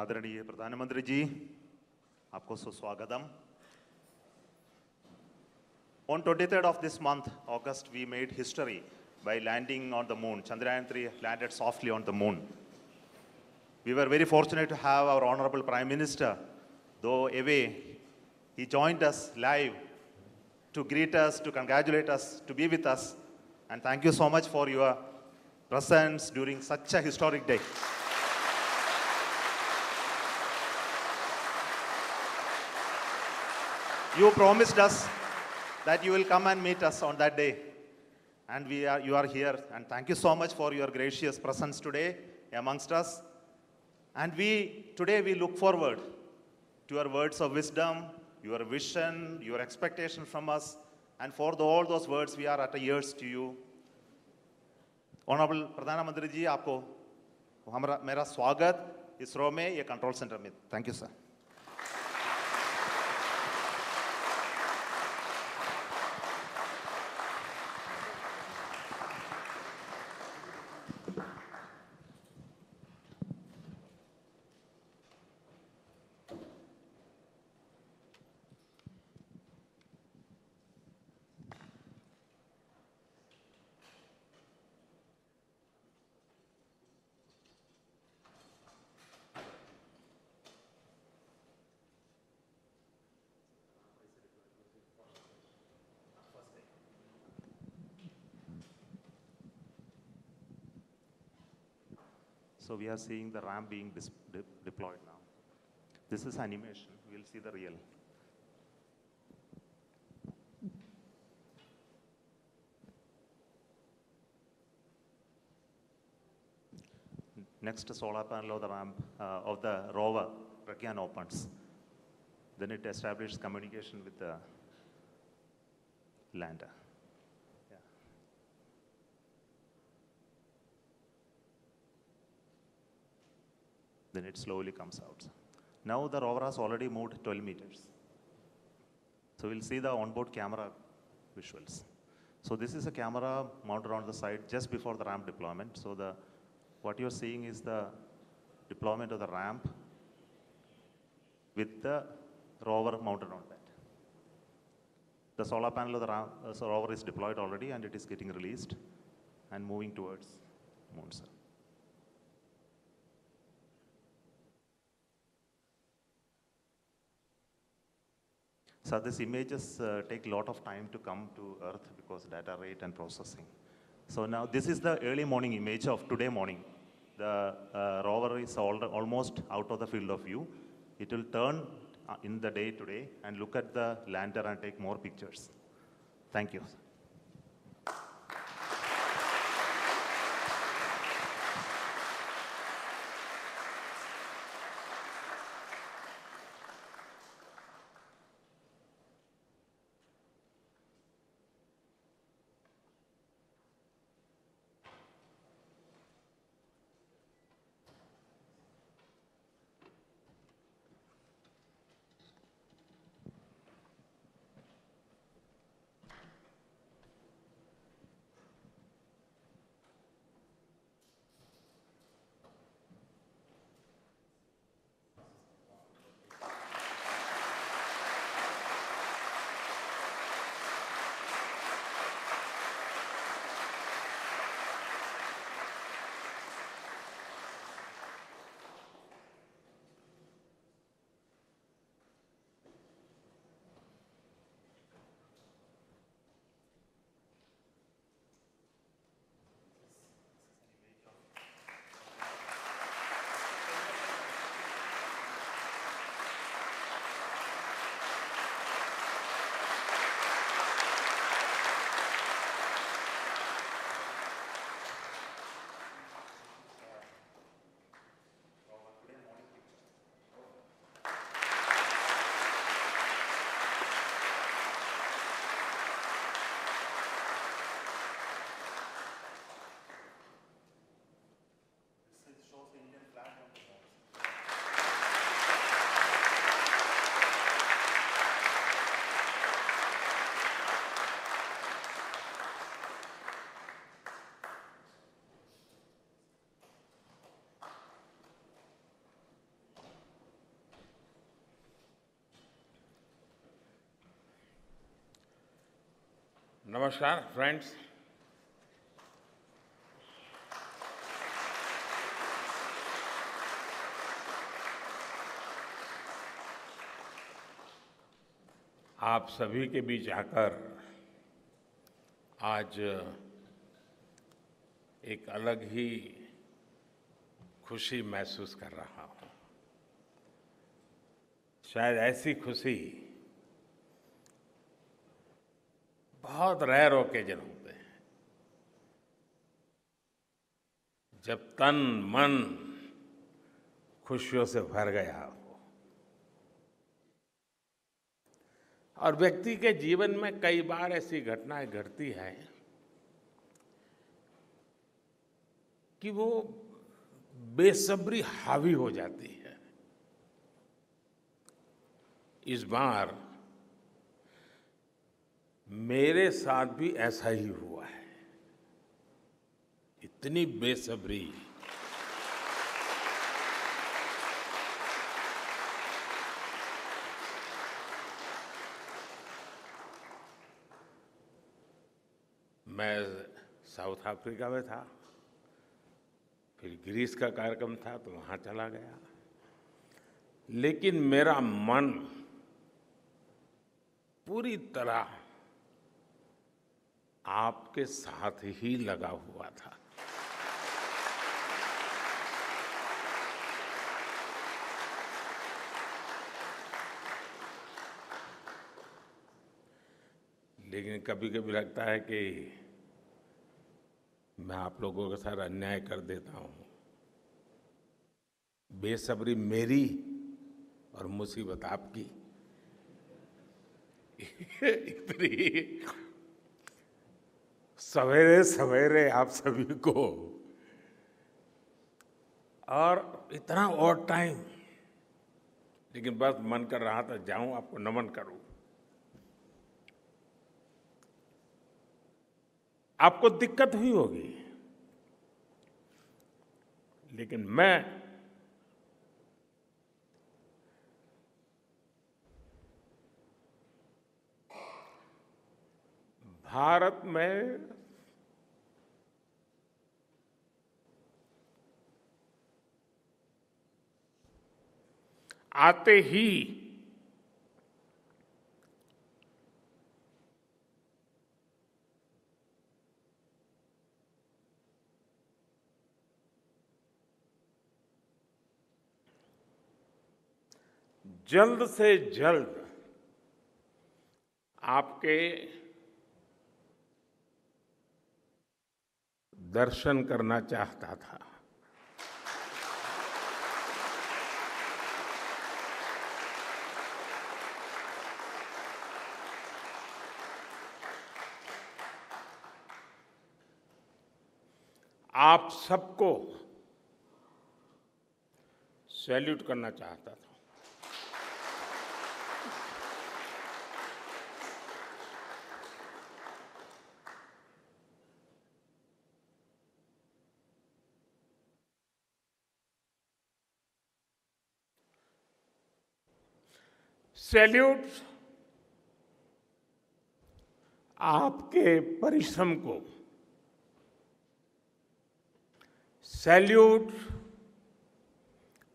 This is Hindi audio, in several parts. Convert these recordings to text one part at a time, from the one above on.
आदरणीय प्रधानमंत्री जी, आपको सुस्वागतम. On 23rd of this month, August, we made history by landing on the moon. Chandrayaan-3 landed softly on the moon. We were very fortunate to have our Honorable Prime Minister, though away, he joined us live to greet us, to congratulate us, to be with us. And thank you so much for your presence during such a historic day. You promised us that you will come and meet us on that day. And you are here. And thank you so much for your gracious presence today amongst us. And today we look forward to your words of wisdom, your vision, your expectation from us. And for all those words, we are at ears to you. Honorable प्रधानमंत्री जी, आपको मेरा स्वागत इसरो में ये कंट्रोल सेंटर में. Thank you, sir. So we are seeing the ramp being deployed now. This is animation. We'll see the real. Next solar panel of the ramp of the rover Pragyan opens. Then it establishes communication with the lander. Then it slowly comes out. Now the rover has already moved 12 meters. So we'll see the onboard camera visuals. So this is a camera mounted on the side just before the ramp deployment. So what you're seeing is the deployment of the ramp with the rover mounted on that. The solar panel of the rover is deployed already and it is getting released and moving towards moon, sir. So these images take a lot of time to come to Earth because data rate and processing. So now this is the early morning image of today morning. The rover is almost out of the field of view. It will turn in the day today and look at the lander and take more pictures. Thank you. नमस्कार फ्रेंड्स। आप सभी के बीच आकर आज एक अलग ही खुशी महसूस कर रहा हूं। शायद ऐसी खुशी बहुत रेयर ओकेजन होते हैं जब तन मन खुशियों से भर गया हो। और व्यक्ति के जीवन में कई बार ऐसी घटनाएं घटती हैं कि वो बेसब्री हावी हो जाती है। इस बार मेरे साथ भी ऐसा ही हुआ है। इतनी बेसब्री, मैं साउथ अफ्रीका में था, फिर ग्रीस का कार्यक्रम था तो वहां चला गया, लेकिन मेरा मन पूरी तरह आपके साथ ही लगा हुआ था। लेकिन कभी कभी लगता है कि मैं आप लोगों के साथ अन्याय कर देता हूं। बेसब्री मेरी और मुसीबत आपकी। इतनी सवेरे सवेरे आप सभी को, और इतना और टाइम, लेकिन बस मन कर रहा था जाऊं आपको नमन करूं। आपको दिक्कत हुई होगी, लेकिन मैं भारत में आते ही जल्द से जल्द आपके दर्शन करना चाहता था। आप सबको सैल्यूट करना चाहता था। सैल्यूट आपके परिश्रम को, सैल्यूट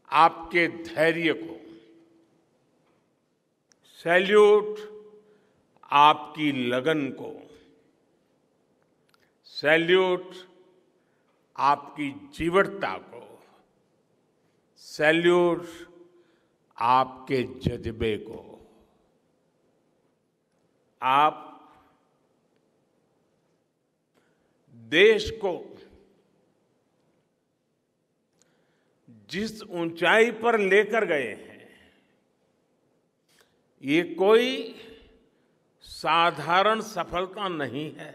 आपके धैर्य को, सैल्यूट आपकी लगन को, सैल्यूट आपकी जीवटता को, सैल्यूट आपके जज्बे को। आप देश को जिस ऊंचाई पर लेकर गए हैं, ये कोई साधारण सफलता नहीं है।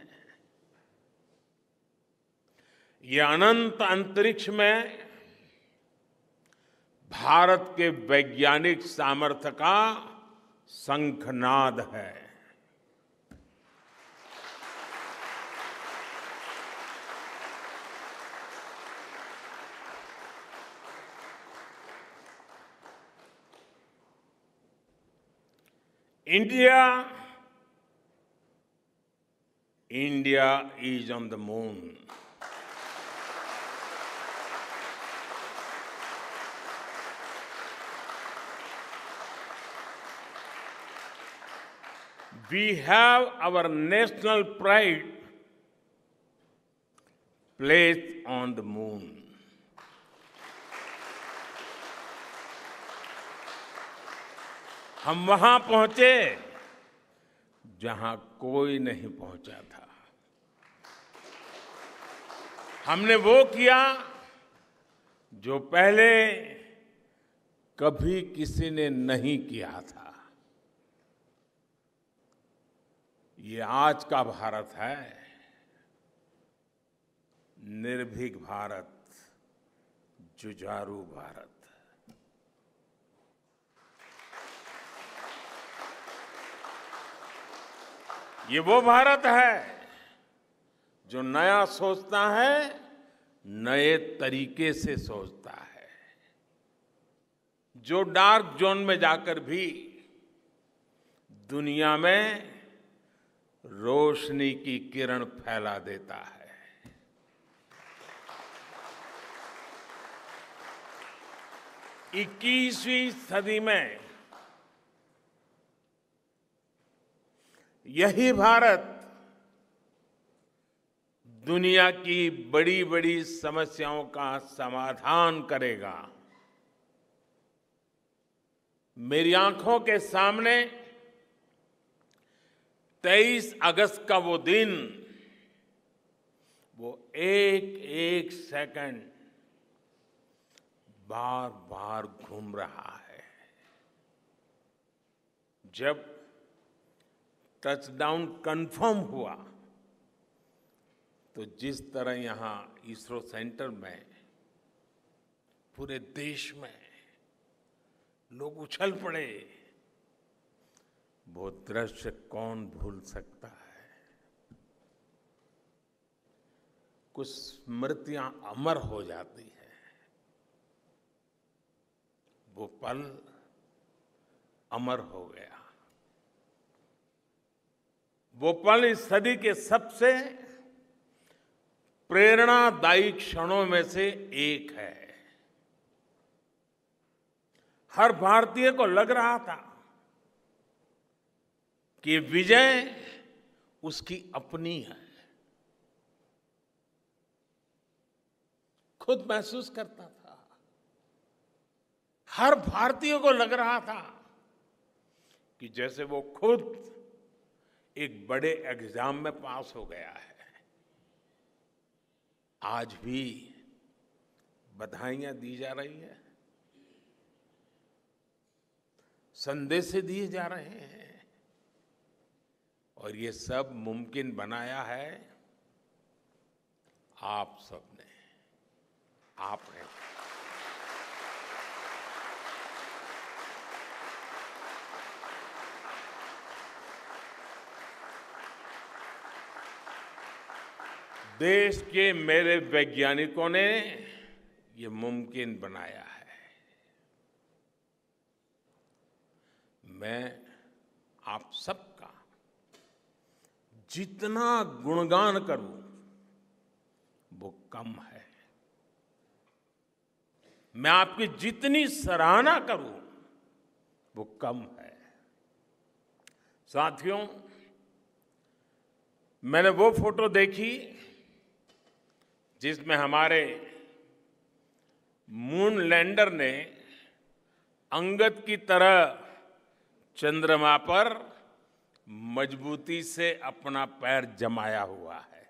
ये अनंत अंतरिक्ष में भारत के वैज्ञानिक सामर्थ्य का शंखनाद है। India India is on the moon. We have our national pride placed on the moon. हम वहां पहुंचे जहां कोई नहीं पहुंचा था। हमने वो किया जो पहले कभी किसी ने नहीं किया था। ये आज का भारत है, निर्भीक भारत, जुझारू भारत। ये वो भारत है जो नया सोचता है, नए तरीके से सोचता है, जो डार्क जोन में जाकर भी दुनिया में रोशनी की किरण फैला देता है। 21वीं सदी में यही भारत दुनिया की बड़ी बड़ी समस्याओं का समाधान करेगा। मेरी आंखों के सामने 23 अगस्त का वो दिन, वो एक एक सेकंड बार बार घूम रहा है। जब टचडाउन कंफर्म हुआ तो जिस तरह यहां इसरो सेंटर में पूरे देश में लोग उछल पड़े, वो दृश्य कौन भूल सकता है। कुछ स्मृतियां अमर हो जाती है। वो पल अमर हो गया। वो पल इस सदी के सबसे प्रेरणादायी क्षणों में से एक है। हर भारतीय को लग रहा था कि विजय उसकी अपनी है। खुद महसूस करता था। हर भारतीय को लग रहा था कि जैसे वो खुद एक बड़े एग्जाम में पास हो गया है। आज भी बधाइयां दी जा रही है, संदेश दिए जा रहे हैं, और ये सब मुमकिन बनाया है आप सबने, आपने। देश के मेरे वैज्ञानिकों ने ये मुमकिन बनाया है। मैं आप सबका जितना गुणगान करूं वो कम है। मैं आपकी जितनी सराहना करूं वो कम है। साथियों, मैंने वो फोटो देखी जिसमें हमारे मून लैंडर ने अंगद की तरह चंद्रमा पर मजबूती से अपना पैर जमाया हुआ है।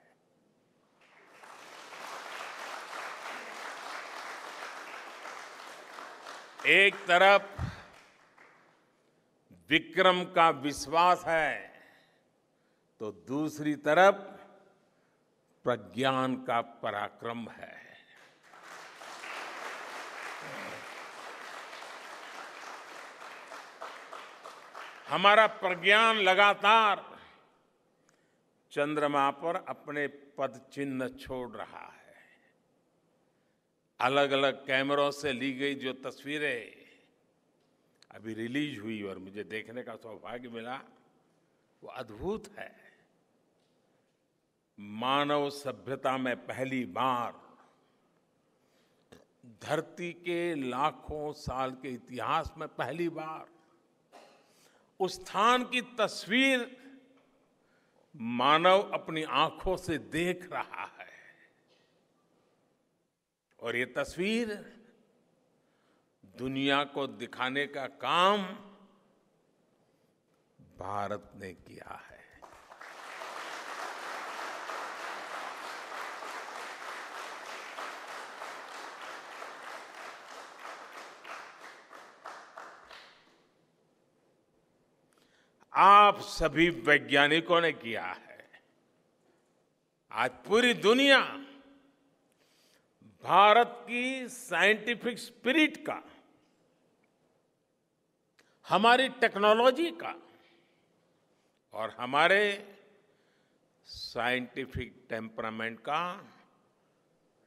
एक तरफ विक्रम का विश्वास है तो दूसरी तरफ प्रज्ञान का पराक्रम है। हमारा प्रज्ञान लगातार चंद्रमा पर अपने पद चिन्ह छोड़ रहा है। अलग अलग कैमरों से ली गई जो तस्वीरें अभी रिलीज हुई और मुझे देखने का सौभाग्य मिला, वो अद्भुत है। मानव सभ्यता में पहली बार धरती के लाखों साल के इतिहास में पहली बार उस स्थान की तस्वीर मानव अपनी आंखों से देख रहा है। और ये तस्वीर दुनिया को दिखाने का काम भारत ने किया है। आप सभी वैज्ञानिकों ने किया है। आज पूरी दुनिया भारत की साइंटिफिक स्पिरिट का, हमारी टेक्नोलॉजी का और हमारे साइंटिफिक टेम्परामेंट का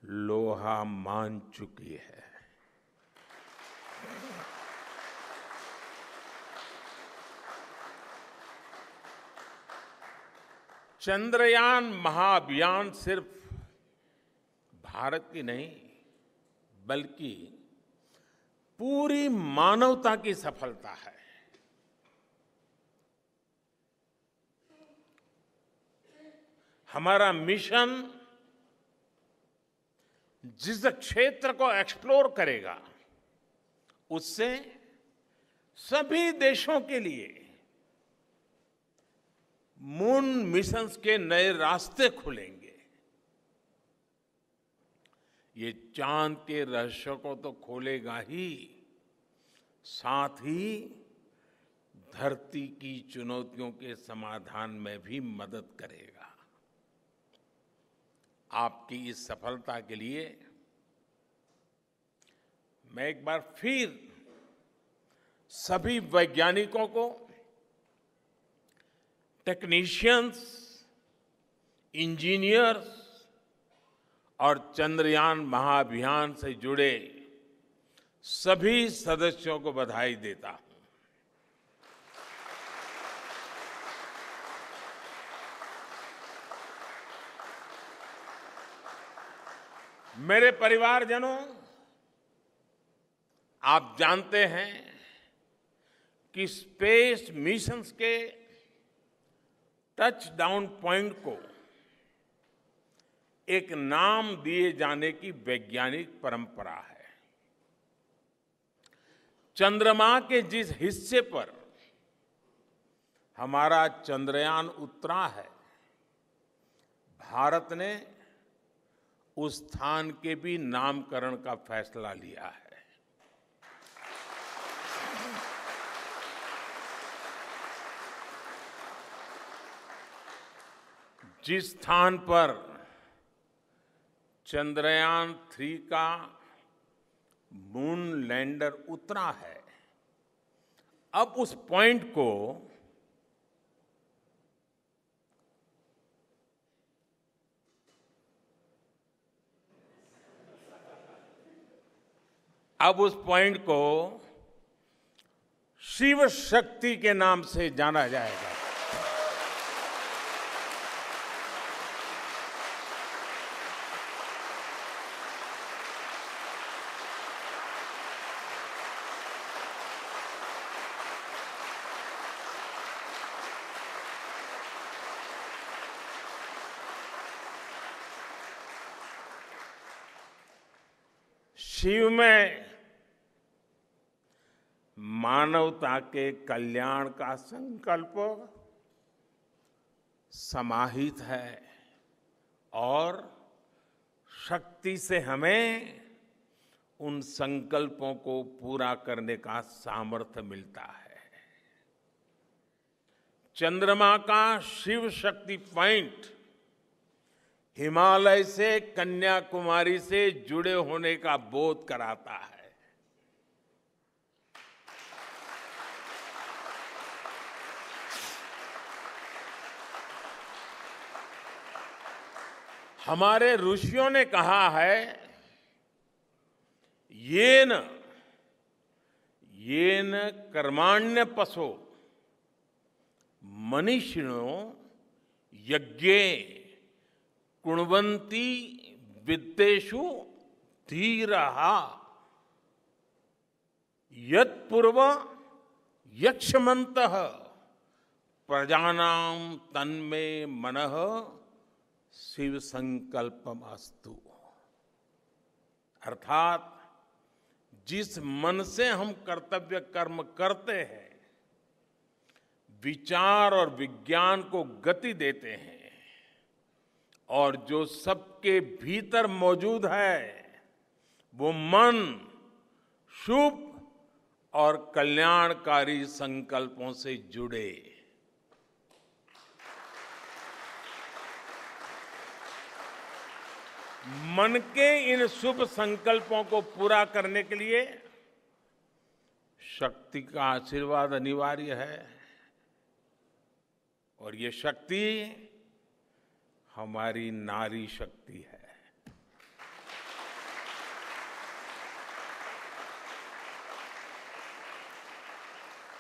लोहा मान चुकी है। चंद्रयान महाअभियान सिर्फ भारत की नहीं बल्कि पूरी मानवता की सफलता है। हमारा मिशन जिस क्षेत्र को एक्सप्लोर करेगा उससे सभी देशों के लिए मून मिशंस के नए रास्ते खुलेंगे। ये चांद के रहस्य को तो खोलेगा ही, साथ ही धरती की चुनौतियों के समाधान में भी मदद करेगा। आपकी इस सफलता के लिए मैं एक बार फिर सभी वैज्ञानिकों को, टेक्नीशियंस, इंजीनियर्स और चंद्रयान महाअभियान से जुड़े सभी सदस्यों को बधाई देता हूं। मेरे परिवारजनों, आप जानते हैं कि स्पेस मिशंस के टच डाउन पॉइंट को एक नाम दिए जाने की वैज्ञानिक परंपरा है। चंद्रमा के जिस हिस्से पर हमारा चंद्रयान उतरा है, भारत ने उस स्थान के भी नामकरण का फैसला लिया है। जिस स्थान पर चंद्रयान 3 का मून लैंडर उतरा है, अब उस पॉइंट को शिव शक्ति के नाम से जाना जाएगा। शिव में मानवता के कल्याण का संकल्प समाहित है और शक्ति से हमें उन संकल्पों को पूरा करने का सामर्थ्य मिलता है। चंद्रमा का शिव शक्ति पॉइंट हिमालय से कन्याकुमारी से जुड़े होने का बोध कराता है। हमारे ऋषियों ने कहा है, येन कर्माण्य पशो मनीषिणो यज्ञे कुण्वन्ति वित्तेषु धीरः यत्पूर्व यक्ष्मन्तः प्रजानां तन्मे मनः शिव संकल्पमस्तु। अर्थात जिस मन से हम कर्तव्य कर्म करते हैं, विचार और विज्ञान को गति देते हैं, और जो सबके भीतर मौजूद है, वो मन शुभ और कल्याणकारी संकल्पों से जुड़े। मन के इन शुभ संकल्पों को पूरा करने के लिए शक्ति का आशीर्वाद अनिवार्य है, और ये शक्ति हमारी नारी शक्ति है।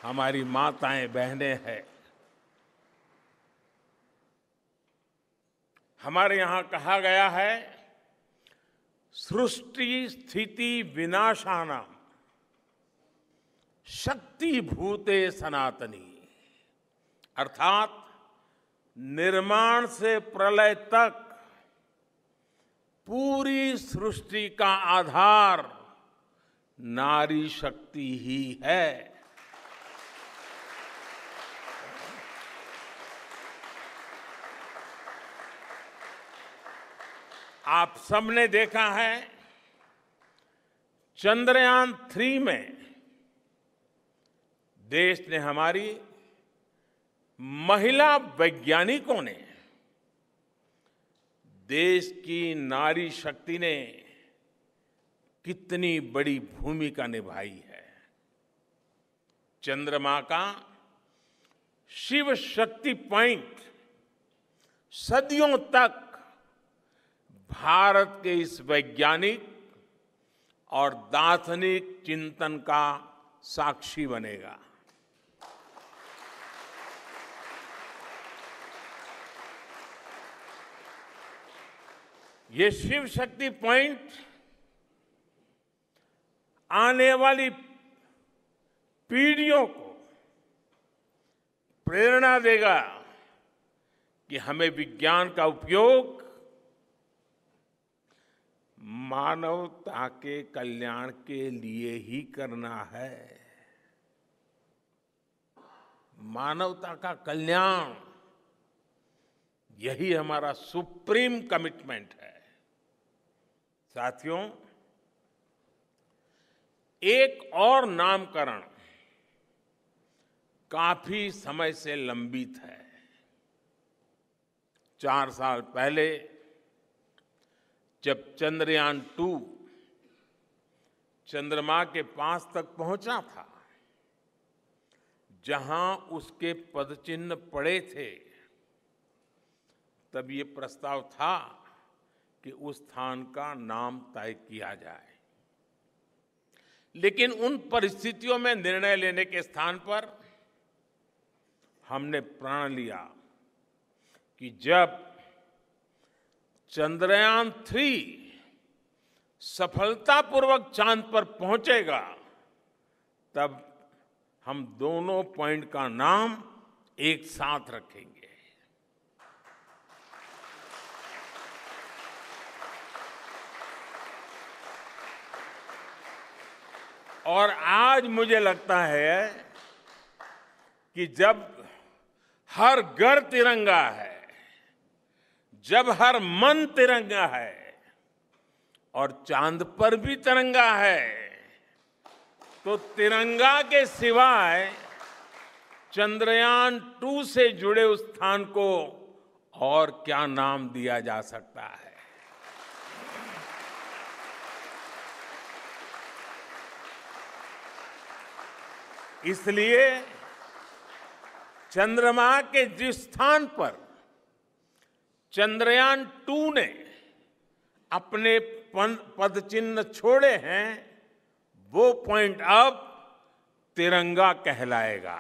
हमारी माताएं बहनें हैं। हमारे यहां कहा गया है, सृष्टि स्थिति विनाशानां शक्ति भूते सनातनी। अर्थात निर्माण से प्रलय तक पूरी सृष्टि का आधार नारी शक्ति ही है। आप सबने देखा है, चंद्रयान 3 में देश ने, हमारी महिला वैज्ञानिकों ने, देश की नारी शक्ति ने कितनी बड़ी भूमिका निभाई है। चंद्रमा का शिव शक्ति पॉइंट सदियों तक भारत के इस वैज्ञानिक और दार्शनिक चिंतन का साक्षी बनेगा। ये शिव शक्ति पॉइंट आने वाली पीढ़ियों को प्रेरणा देगा कि हमें विज्ञान का उपयोग मानवता के कल्याण के लिए ही करना है। मानवता का कल्याण, यही हमारा सुप्रीम कमिटमेंट है। साथियों, एक और नामकरण काफी समय से लंबित है। 4 साल पहले जब चंद्रयान 2 चंद्रमा के पास तक पहुंचा था, जहां उसके पदचिन्ह पड़े थे, तब ये प्रस्ताव था कि उस स्थान का नाम तय किया जाए। लेकिन उन परिस्थितियों में निर्णय लेने के स्थान पर हमने प्रण लिया कि जब चंद्रयान 3 सफलतापूर्वक चांद पर पहुंचेगा, तब हम दोनों पॉइंट का नाम एक साथ रखेंगे। और आज मुझे लगता है कि जब हर घर तिरंगा है, जब हर मन तिरंगा है और चांद पर भी तिरंगा है, तो तिरंगा के सिवाय चंद्रयान 2 से जुड़े उस स्थान को और क्या नाम दिया जा सकता है। इसलिए चंद्रमा के जिस स्थान पर चंद्रयान 2 ने अपने पदचिन्ह छोड़े हैं, वो पॉइंट अब तिरंगा कहलाएगा।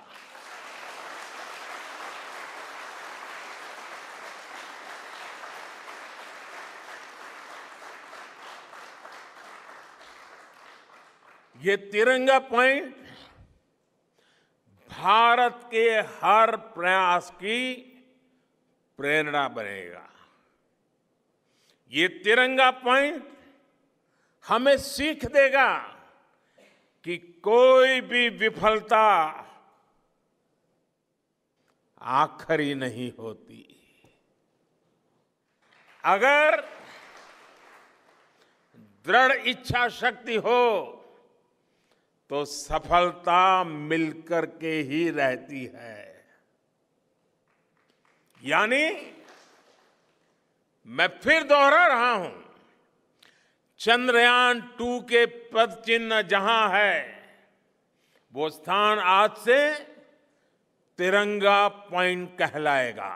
ये तिरंगा पॉइंट भारत के हर प्रयास की प्रेरणा बनेगा। ये तिरंगा पॉइंट हमें सीख देगा कि कोई भी विफलता आखिरी नहीं होती। अगर दृढ़ इच्छा शक्ति हो तो सफलता मिलकर के ही रहती है। यानी मैं फिर दोहरा रहा हूं, चंद्रयान 2 के पद चिन्ह जहां है, वो स्थान आज से तिरंगा पॉइंट कहलाएगा।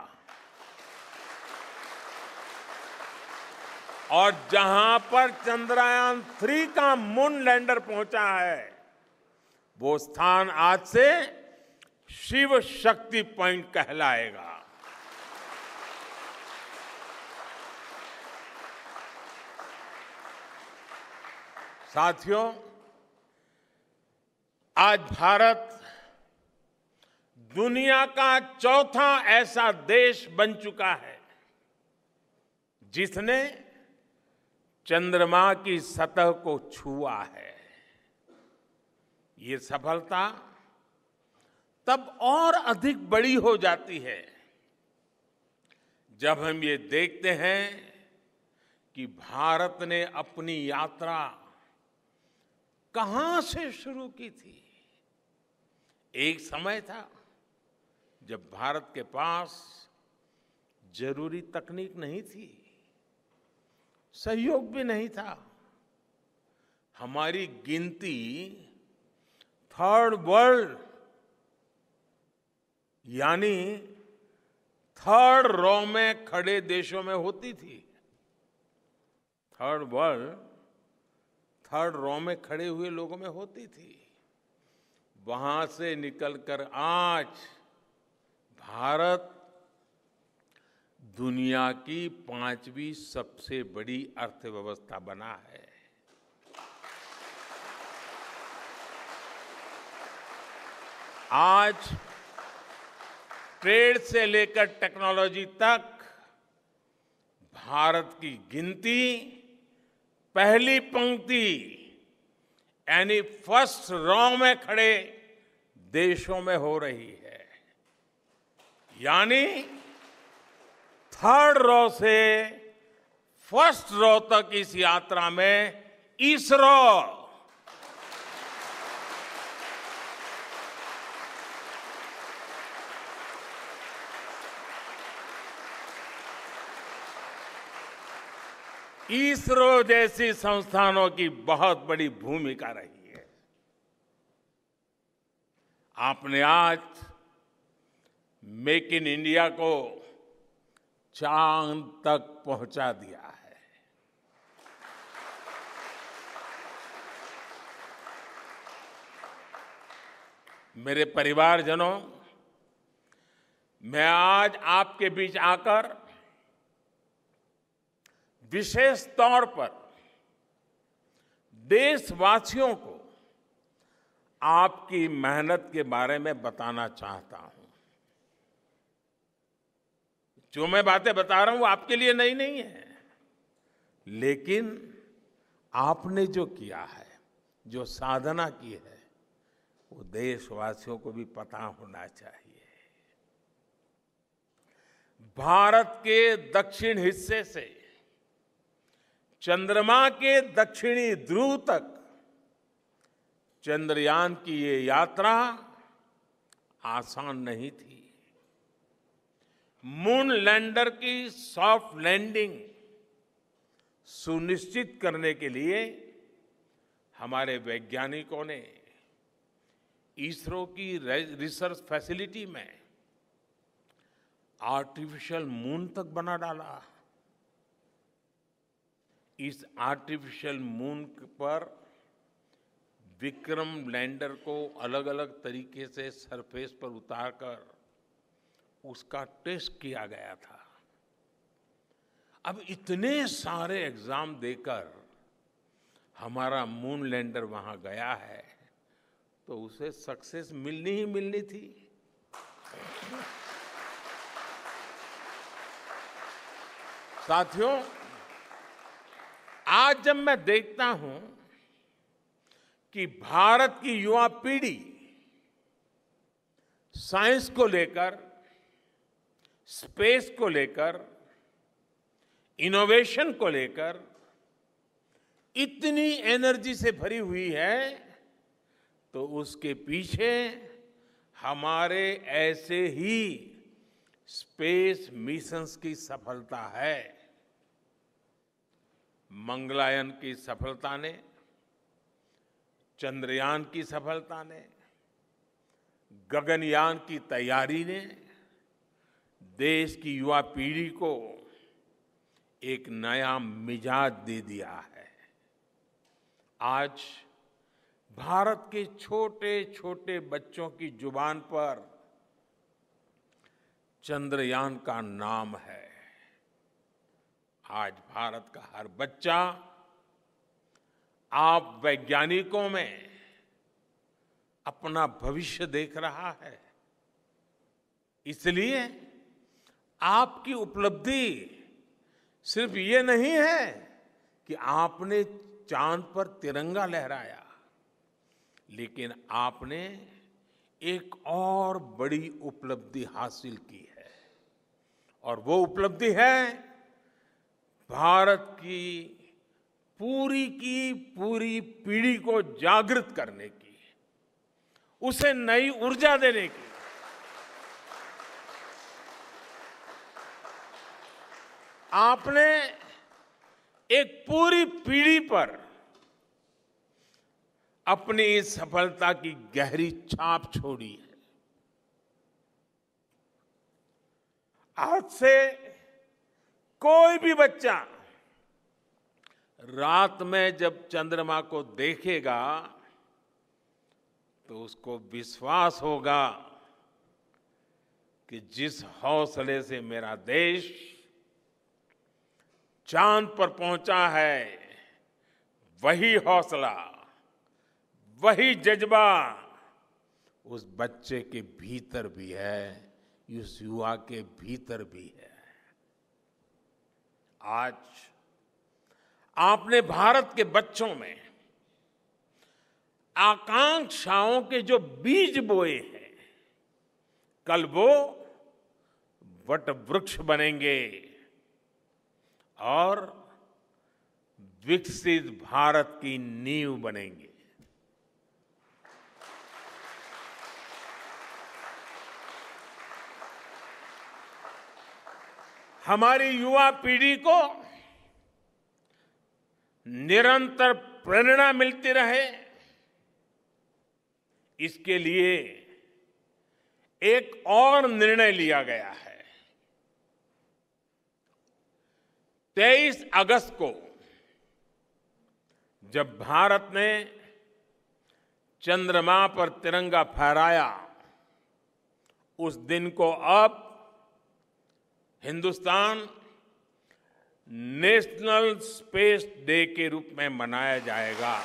और जहां पर चंद्रयान 3 का मून लैंडर पहुंचा है, वो स्थान आज से शिव शक्ति पॉइंट कहलाएगा। साथियों, आज भारत दुनिया का चौथा ऐसा देश बन चुका है जिसने चंद्रमा की सतह को छुआ है। ये सफलता तब और अधिक बड़ी हो जाती है जब हम ये देखते हैं कि भारत ने अपनी यात्रा कहां से शुरू की थी। एक समय था जब भारत के पास जरूरी तकनीक नहीं थी, सहयोग भी नहीं था। हमारी गिनती थर्ड वर्ल्ड यानी थर्ड रॉ में खड़े देशों में होती थी। थर्ड वर्ल्ड थर्ड रॉ में खड़े हुए लोगों में होती थी। वहां से निकलकर आज भारत दुनिया की 5वीं सबसे बड़ी अर्थव्यवस्था बना है। आज ट्रेड से लेकर टेक्नोलॉजी तक भारत की गिनती पहली पंक्ति यानी फर्स्ट रॉ में खड़े देशों में हो रही है। यानी थर्ड रॉ से फर्स्ट रॉ तक इस यात्रा में इसरो जैसी संस्थानों की बहुत बड़ी भूमिका रही है। आपने आज मेक इन इंडिया को चांद तक पहुंचा दिया है। मेरे परिवारजनों, मैं आज आपके बीच आकर विशेष तौर पर देशवासियों को आपकी मेहनत के बारे में बताना चाहता हूं। जो मैं बातें बता रहा हूं वो आपके लिए नई नहीं है, लेकिन आपने जो किया है, जो साधना की है, वो देशवासियों को भी पता होना चाहिए। भारत के दक्षिण हिस्से से चंद्रमा के दक्षिणी ध्रुव तक चंद्रयान की ये यात्रा आसान नहीं थी। मून लैंडर की सॉफ्ट लैंडिंग सुनिश्चित करने के लिए हमारे वैज्ञानिकों ने इसरो की रिसर्च फैसिलिटी में आर्टिफिशियल मून तक बना डाला। इस आर्टिफिशियल मून पर विक्रम लैंडर को अलग अलग तरीके से सरफेस पर उतारकर उसका टेस्ट किया गया था। अब इतने सारे एग्जाम देकर हमारा मून लैंडर वहां गया है तो उसे सक्सेस मिलनी ही मिलनी थी। साथियों, आज जब मैं देखता हूं कि भारत की युवा पीढ़ी साइंस को लेकर, स्पेस को लेकर, इनोवेशन को लेकर इतनी एनर्जी से भरी हुई है, तो उसके पीछे हमारे ऐसे ही स्पेस मिशंस की सफलता है। मंगलयान की सफलता ने, चंद्रयान की सफलता ने, गगनयान की तैयारी ने देश की युवा पीढ़ी को एक नया मिजाज दे दिया है। आज भारत के छोटे छोटे बच्चों की जुबान पर चंद्रयान का नाम है। आज भारत का हर बच्चा आप वैज्ञानिकों में अपना भविष्य देख रहा है। इसलिए आपकी उपलब्धि सिर्फ ये नहीं है कि आपने चांद पर तिरंगा लहराया, लेकिन आपने एक और बड़ी उपलब्धि हासिल की है, और वो उपलब्धि है भारत की पूरी पीढ़ी को जागृत करने की, उसे नई ऊर्जा देने की। आपने एक पूरी पीढ़ी पर अपनी इस सफलता की गहरी छाप छोड़ी है। आज से कोई भी बच्चा रात में जब चंद्रमा को देखेगा तो उसको विश्वास होगा कि जिस हौसले से मेरा देश चांद पर पहुंचा है, वही हौसला, वही जज्बा उस बच्चे के भीतर भी है, उस युवा के भीतर भी है। आज आपने भारत के बच्चों में आकांक्षाओं के जो बीज बोए हैं, कल वो वट वृक्ष बनेंगे और विकसित भारत की नींव बनेंगे। हमारी युवा पीढ़ी को निरंतर प्रेरणा मिलती रहे, इसके लिए एक और निर्णय लिया गया है। 23 अगस्त को जब भारत ने चंद्रमा पर तिरंगा फहराया, उस दिन को अब हिंदुस्तान नेशनल स्पेस डे के रूप में मनाया जाएगा।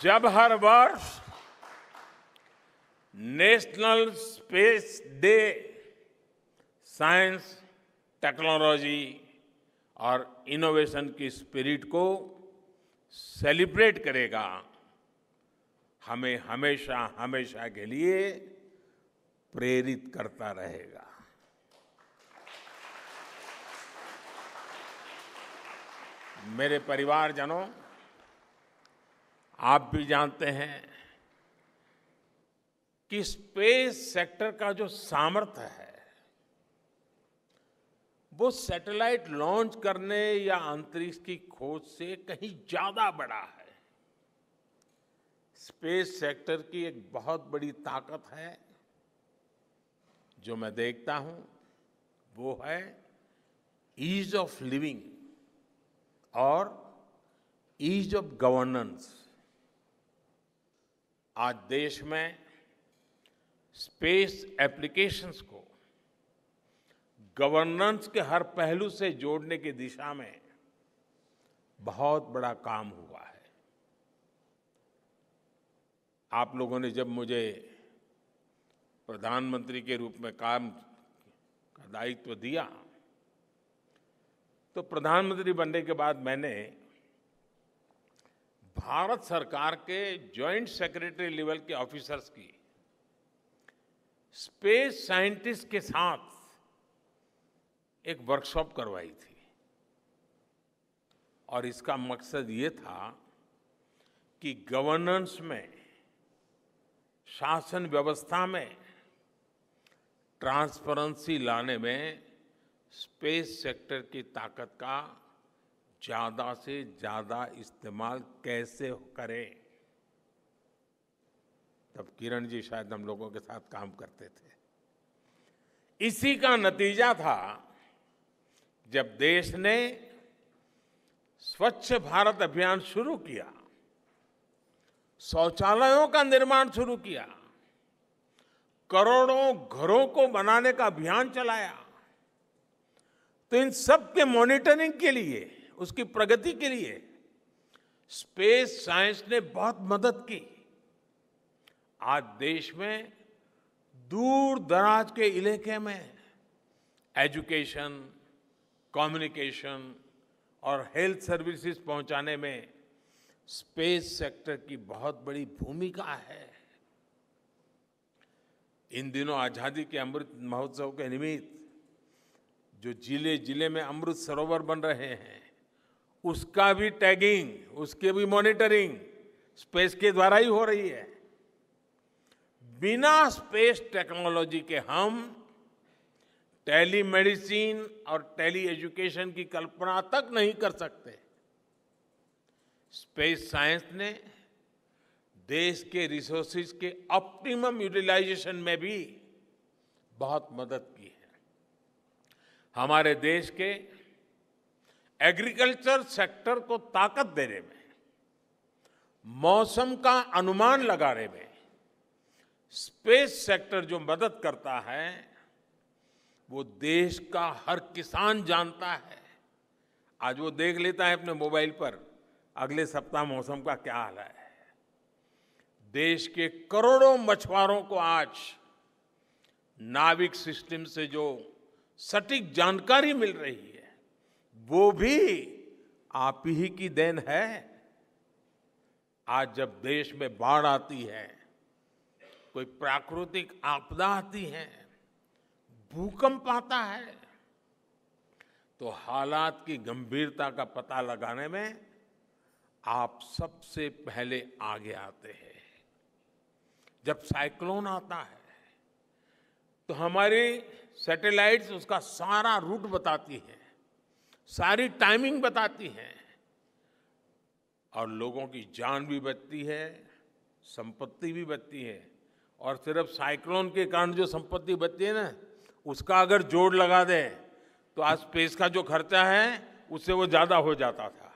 जब हर वर्ष national space day science, technology और इनोवेशन की स्पिरिट को सेलिब्रेट करेगा, हमें हमेशा हमेशा के लिए प्रेरित करता रहेगा। मेरे परिवारजनों, आप भी जानते हैं कि स्पेस सेक्टर का जो सामर्थ्य है, वो सैटेलाइट लॉन्च करने या अंतरिक्ष की खोज से कहीं ज्यादा बड़ा है। स्पेस सेक्टर की एक बहुत बड़ी ताकत है जो मैं देखता हूं वो है ईज ऑफ लिविंग और ईज ऑफ गवर्नेंस। आज देश में स्पेस एप्लीकेशंस को गवर्नेंस के हर पहलू से जोड़ने की दिशा में बहुत बड़ा काम हुआ है। आप लोगों ने जब मुझे प्रधानमंत्री के रूप में काम का दायित्व दिया तो प्रधानमंत्री बनने के बाद मैंने भारत सरकार के जॉइंट सेक्रेटरी लेवल के ऑफिसर्स की स्पेस साइंटिस्ट के साथ एक वर्कशॉप करवाई थी और इसका मकसद ये था कि गवर्नेंस में, शासन व्यवस्था में ट्रांसपेरेंसी लाने में स्पेस सेक्टर की ताकत का ज्यादा से ज्यादा इस्तेमाल कैसे करें। तब किरण जी शायद हम लोगों के साथ काम करते थे। इसी का नतीजा था जब देश ने स्वच्छ भारत अभियान शुरू किया, शौचालयों का निर्माण शुरू किया, करोड़ों घरों को बनाने का अभियान चलाया, तो इन सब के मॉनिटरिंग के लिए, उसकी प्रगति के लिए स्पेस साइंस ने बहुत मदद की। आज देश में दूर दराज के इलाके में एजुकेशन, कम्युनिकेशन और हेल्थ सर्विसेज पहुंचाने में स्पेस सेक्टर की बहुत बड़ी भूमिका है। इन दिनों आजादी के अमृत महोत्सव के निमित्त जो जिले जिले में अमृत सरोवर बन रहे हैं, उसका भी टैगिंग, उसके भी मॉनिटरिंग स्पेस के द्वारा ही हो रही है। बिना स्पेस टेक्नोलॉजी के हम टेलीमेडिसिन और टेली एजुकेशन की कल्पना तक नहीं कर सकते। स्पेस साइंस ने देश के रिसोर्सेज के ऑप्टिमम यूटिलाइजेशन में भी बहुत मदद की है। हमारे देश के एग्रीकल्चर सेक्टर को ताकत देने में, मौसम का अनुमान लगाने में स्पेस सेक्टर जो मदद करता है वो देश का हर किसान जानता है। आज वो देख लेता है अपने मोबाइल पर अगले सप्ताह मौसम का क्या हाल है। देश के करोड़ों मछुआरों को आज नाविक सिस्टम से जो सटीक जानकारी मिल रही है वो भी आप ही की देन है। आज जब देश में बाढ़ आती है, कोई प्राकृतिक आपदा आती है, भूकंप आता है, तो हालात की गंभीरता का पता लगाने में आप सबसे पहले आगे आते हैं। जब साइक्लोन आता है तो हमारी सैटेलाइट्स उसका सारा रूट बताती हैं, सारी टाइमिंग बताती हैं और लोगों की जान भी बचती है, संपत्ति भी बचती है। और सिर्फ साइक्लोन के कारण जो संपत्ति बचती है ना, उसका अगर जोड़ लगा दें तो आज स्पेस का जो खर्चा है उससे वो ज्यादा हो जाता था।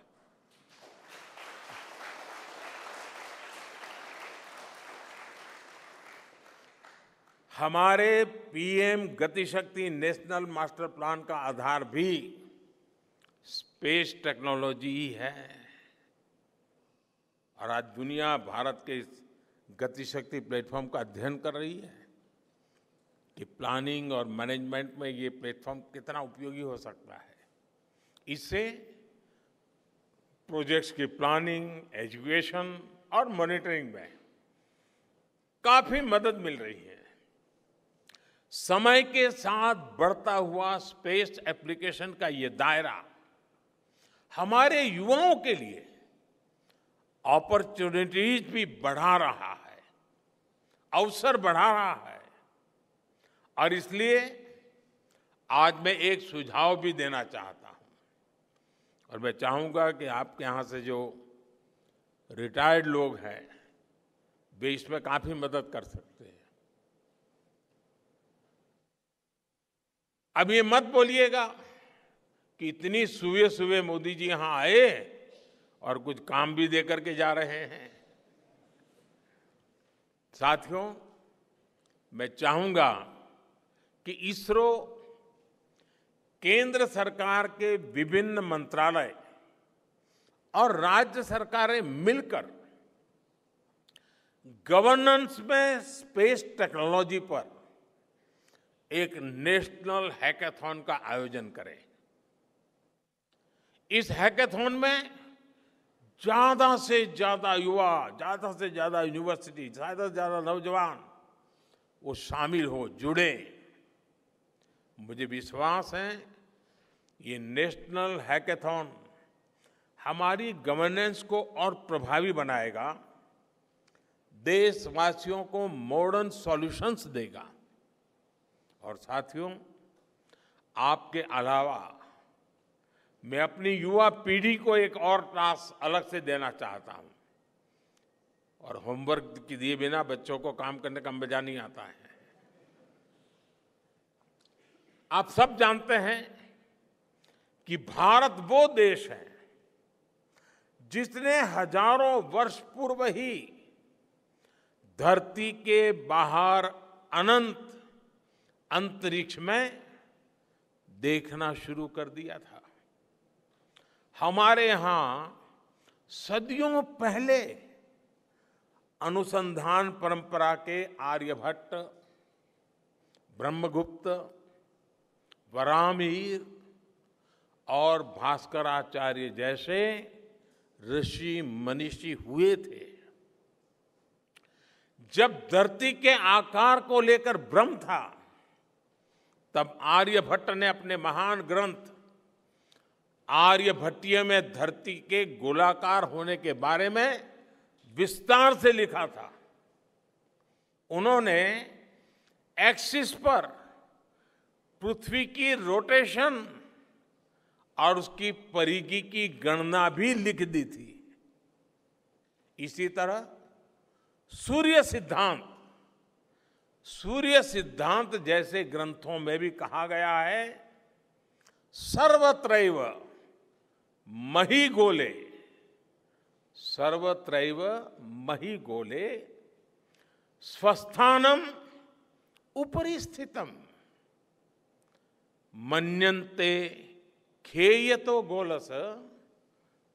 हमारे PM Gati Shakti national master plan का आधार भी स्पेस टेक्नोलॉजी ही है। और आज दुनिया भारत के इस गतिशक्ति प्लेटफॉर्म का अध्ययन कर रही है कि प्लानिंग और मैनेजमेंट में ये प्लेटफॉर्म कितना उपयोगी हो सकता है। इससे प्रोजेक्ट्स की प्लानिंग, एजुकेशन और मॉनिटरिंग में काफी मदद मिल रही है। समय के साथ बढ़ता हुआ स्पेस एप्लीकेशन का ये दायरा हमारे युवाओं के लिए अपॉर्चुनिटीज भी बढ़ा रहा है, अवसर बढ़ा रहा है। और इसलिए आज मैं एक सुझाव भी देना चाहता हूं और मैं चाहूंगा कि आपके यहां से जो रिटायर्ड लोग हैं वे इसमें काफी मदद कर सकते हैं। अब ये मत बोलिएगा कि इतनी सुबह सुबह मोदी जी यहां आए और कुछ काम भी दे करके जा रहे हैं। साथियों, मैं चाहूंगा कि इसरो, केंद्र सरकार के विभिन्न मंत्रालय और राज्य सरकारें मिलकर गवर्नेंस में स्पेस टेक्नोलॉजी पर एक नेशनल हैकाथॉन का आयोजन करें। इस हैकाथॉन में ज्यादा से ज्यादा युवा, ज्यादा से ज्यादा यूनिवर्सिटी, ज्यादा से ज्यादा नौजवान वो शामिल हो, जुड़े। मुझे विश्वास है ये नेशनल हैकाथॉन हमारी गवर्नेंस को और प्रभावी बनाएगा, देशवासियों को मॉडर्न सॉल्यूशंस देगा। और साथियों, आपके अलावा मैं अपनी युवा पीढ़ी को एक और टास्क अलग से देना चाहता हूं। और होमवर्क के दिए बिना बच्चों को काम करने का मजा नहीं आता है। आप सब जानते हैं कि भारत वो देश है जिसने हजारों वर्ष पूर्व ही धरती के बाहर अनंत अंतरिक्ष में देखना शुरू कर दिया था। हमारे यहां सदियों पहले अनुसंधान परंपरा के आर्यभट्ट, ब्रह्मगुप्त, वराहमिहिर और भास्कराचार्य जैसे ऋषि मनीषी हुए थे। जब धरती के आकार को लेकर भ्रम था, तब आर्यभट्ट ने अपने महान ग्रंथ आर्यभट्टीय में धरती के गोलाकार होने के बारे में विस्तार से लिखा था। उन्होंने एक्सिस पर पृथ्वी की रोटेशन और उसकी परिधि की गणना भी लिख दी थी। इसी तरह सूर्य सिद्धांत जैसे ग्रंथों में भी कहा गया है, सर्वत्रैव महिगोले, सर्वत्रैव महिगोले स्वस्थानम उपरि स्थितम मन्यन्ते खेयतो गोलस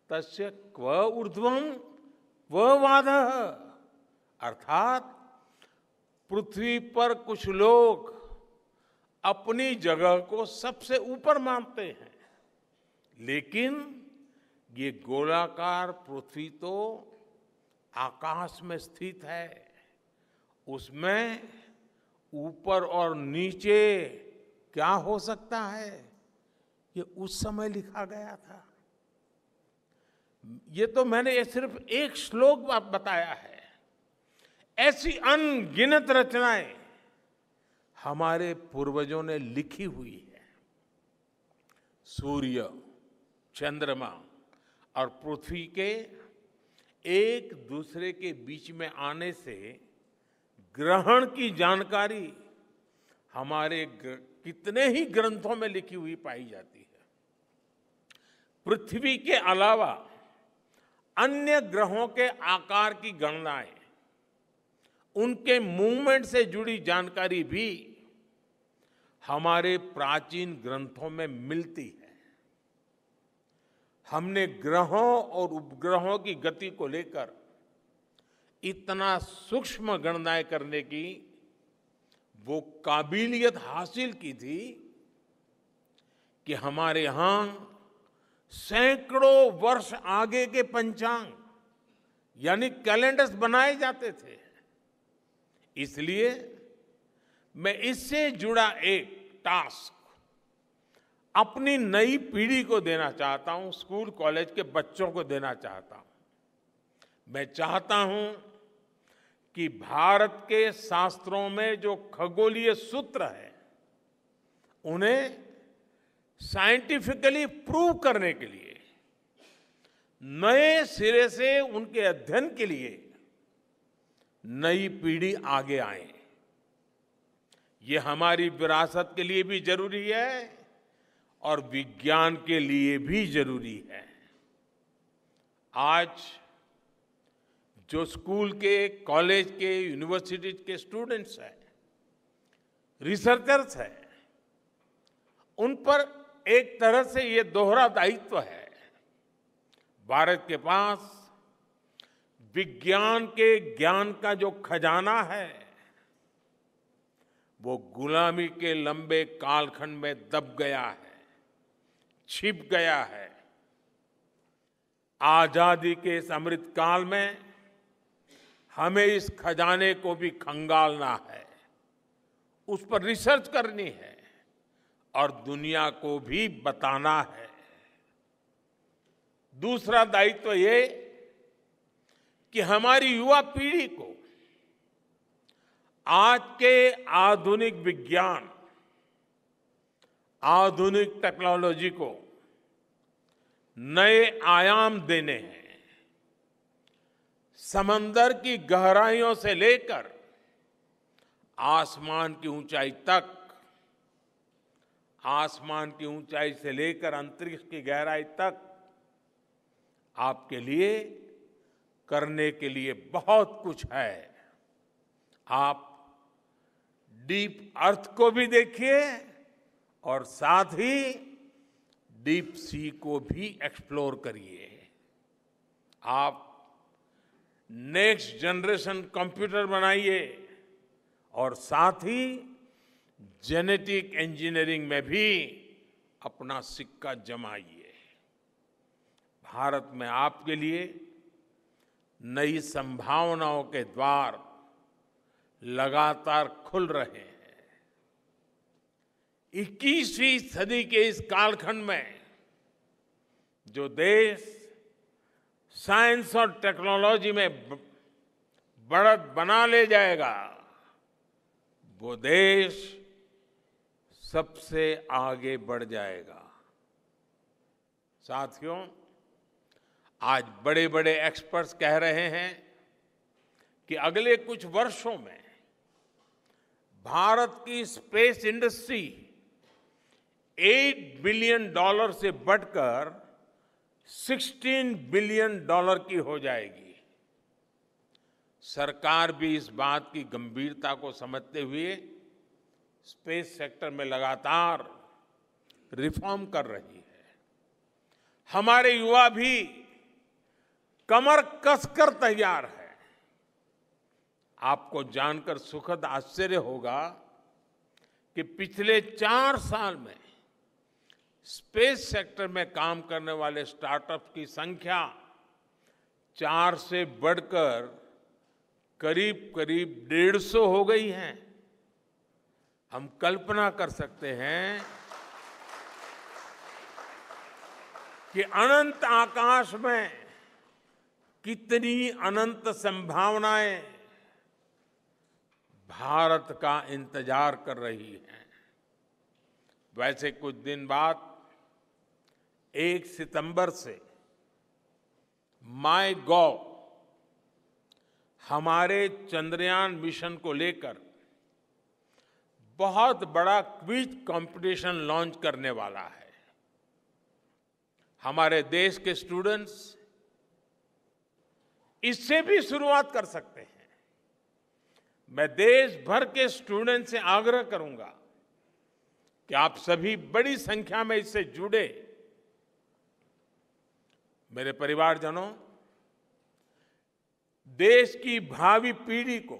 तस्य क्व ऊर्ध्वं क्व वादः। अर्थात पृथ्वी पर कुछ लोग अपनी जगह को सबसे ऊपर मानते हैं, लेकिन ये गोलाकार पृथ्वी तो आकाश में स्थित है, उसमें ऊपर और नीचे क्या हो सकता है, ये उस समय लिखा गया था। ये तो मैंने ये सिर्फ एक श्लोक बताया है। ऐसी अनगिनत रचनाएं हमारे पूर्वजों ने लिखी हुई है। सूर्य, चंद्रमा और पृथ्वी के एक दूसरे के बीच में आने से ग्रहण की जानकारी हमारे कितने ही ग्रंथों में लिखी हुई पाई जाती है। पृथ्वी के अलावा अन्य ग्रहों के आकार की गणनाएं, उनके मूवमेंट से जुड़ी जानकारी भी हमारे प्राचीन ग्रंथों में मिलती है। हमने ग्रहों और उपग्रहों की गति को लेकर इतना सूक्ष्म गणनाएं करने की वो काबिलियत हासिल की थी कि हमारे यहां सैकड़ों वर्ष आगे के पंचांग यानी कैलेंडर्स बनाए जाते थे। इसलिए मैं इससे जुड़ा एक टास्क अपनी नई पीढ़ी को देना चाहता हूं, स्कूल कॉलेज के बच्चों को देना चाहता हूं। मैं चाहता हूं कि भारत के शास्त्रों में जो खगोलीय सूत्र है, उन्हें साइंटिफिकली प्रूव करने के लिए, नए सिरे से उनके अध्ययन के लिए नई पीढ़ी आगे आए। ये हमारी विरासत के लिए भी जरूरी है और विज्ञान के लिए भी जरूरी है। आज जो स्कूल के, कॉलेज के, यूनिवर्सिटी के स्टूडेंट्स हैं, रिसर्चर्स हैं, उन पर एक तरह से ये दोहरा दायित्व है। भारत के पास विज्ञान के ज्ञान का जो खजाना है वो गुलामी के लंबे कालखंड में दब गया है, छिप गया है। आजादी के इस अमृत काल में हमें इस खजाने को भी खंगालना है, उस पर रिसर्च करनी है और दुनिया को भी बताना है। दूसरा दायित्व ये कि हमारी युवा पीढ़ी को आज के आधुनिक विज्ञान, आधुनिक टेक्नोलॉजी को नए आयाम देने हैं। समंदर की गहराइयों से लेकर आसमान की ऊंचाई तक, आसमान की ऊंचाई से लेकर अंतरिक्ष की गहराई तक आपके लिए करने के लिए बहुत कुछ है। आप डीप अर्थ को भी देखिए और साथ ही डीप सी को भी एक्सप्लोर करिए। आप नेक्स्ट जनरेशन कंप्यूटर बनाइए और साथ ही जेनेटिक इंजीनियरिंग में भी अपना सिक्का जमाइए। भारत में आपके लिए नई संभावनाओं के द्वार लगातार खुल रहे हैं। 21वीं सदी के इस कालखंड में जो देश साइंस और टेक्नोलॉजी में बढ़त बना ले जाएगा, वो देश सबसे आगे बढ़ जाएगा। साथियों, आज बड़े बड़े एक्सपर्ट्स कह रहे हैं कि अगले कुछ वर्षों में भारत की स्पेस इंडस्ट्री $8 बिलियन से बढ़कर $16 बिलियन की हो जाएगी। सरकार भी इस बात की गंभीरता को समझते हुए स्पेस सेक्टर में लगातार रिफॉर्म कर रही है। हमारे युवा भी कमर कसकर तैयार है। आपको जानकर सुखद आश्चर्य होगा कि पिछले 4 साल में स्पेस सेक्टर में काम करने वाले स्टार्टअप्स की संख्या 4 से बढ़कर करीब करीब 150 हो गई है। हम कल्पना कर सकते हैं कि अनंत आकाश में कितनी अनंत संभावनाएं भारत का इंतजार कर रही हैं। वैसे कुछ दिन बाद 1 सितंबर से MyGov हमारे चंद्रयान मिशन को लेकर बहुत बड़ा क्विज कंपटीशन लॉन्च करने वाला है। हमारे देश के स्टूडेंट्स इससे भी शुरुआत कर सकते हैं। मैं देश भर के स्टूडेंट से आग्रह करूंगा कि आप सभी बड़ी संख्या में इससे जुड़े। मेरे परिवारजनों, देश की भावी पीढ़ी को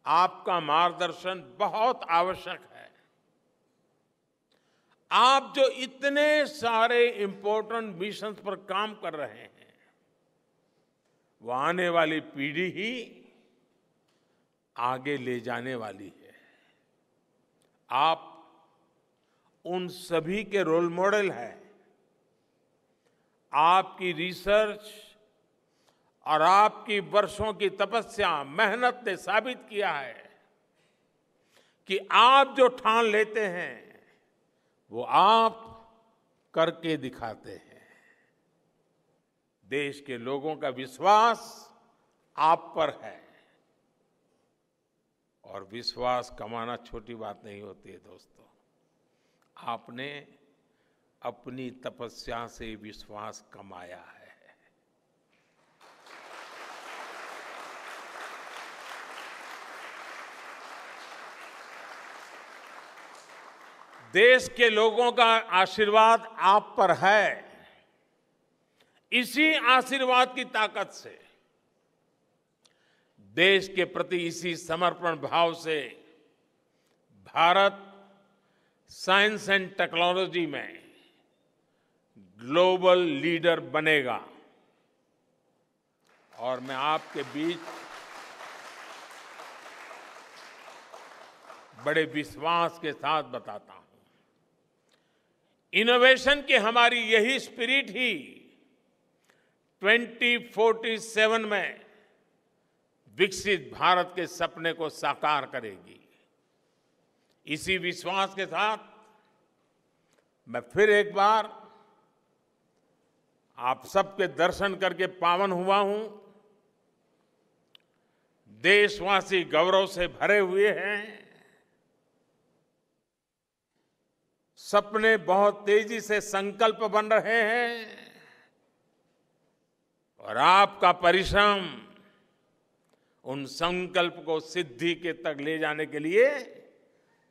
आपका मार्गदर्शन बहुत आवश्यक है। आप जो इतने सारे इंपॉर्टेंट मिशंस पर काम कर रहे हैं, वो आने वाली पीढ़ी ही आगे ले जाने वाली है। आप उन सभी के रोल मॉडल हैं। आपकी रिसर्च और आपकी वर्षों की तपस्या, मेहनत ने साबित किया है कि आप जो ठान लेते हैं वो आप करके दिखाते हैं। देश के लोगों का विश्वास आप पर है और विश्वास कमाना छोटी बात नहीं होती है दोस्तों। आपने अपनी तपस्या से विश्वास कमाया है। देश के लोगों का आशीर्वाद आप पर है। इसी आशीर्वाद की ताकत से, देश के प्रति इसी समर्पण भाव से भारत साइंस एंड टेक्नोलॉजी में ग्लोबल लीडर बनेगा। और मैं आपके बीच बड़े विश्वास के साथ बताता हूं, इनोवेशन की हमारी यही स्पिरिट ही 2047 में विकसित भारत के सपने को साकार करेगी। इसी विश्वास के साथ मैं फिर एक बार आप सबके दर्शन करके पावन हुआ हूं। देशवासी गौरव से भरे हुए हैं। सपने बहुत तेजी से संकल्प बन रहे हैं और आपका परिश्रम उन संकल्प को सिद्धि के तक ले जाने के लिए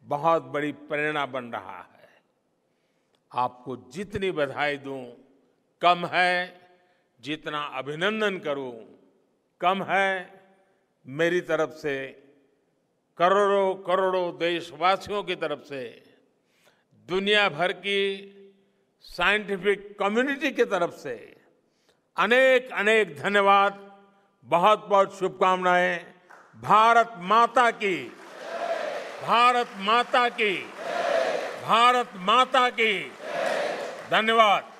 बहुत बड़ी प्रेरणा बन रहा है। आपको जितनी बधाई दूं कम है, जितना अभिनंदन करूं कम है। मेरी तरफ से, करोड़ों करोड़ों देशवासियों की तरफ से, दुनिया भर की साइंटिफिक कम्युनिटी की तरफ से अनेक अनेक धन्यवाद, बहुत बहुत शुभकामनाएं। भारत माता की, भारत माता की, भारत माता की। धन्यवाद।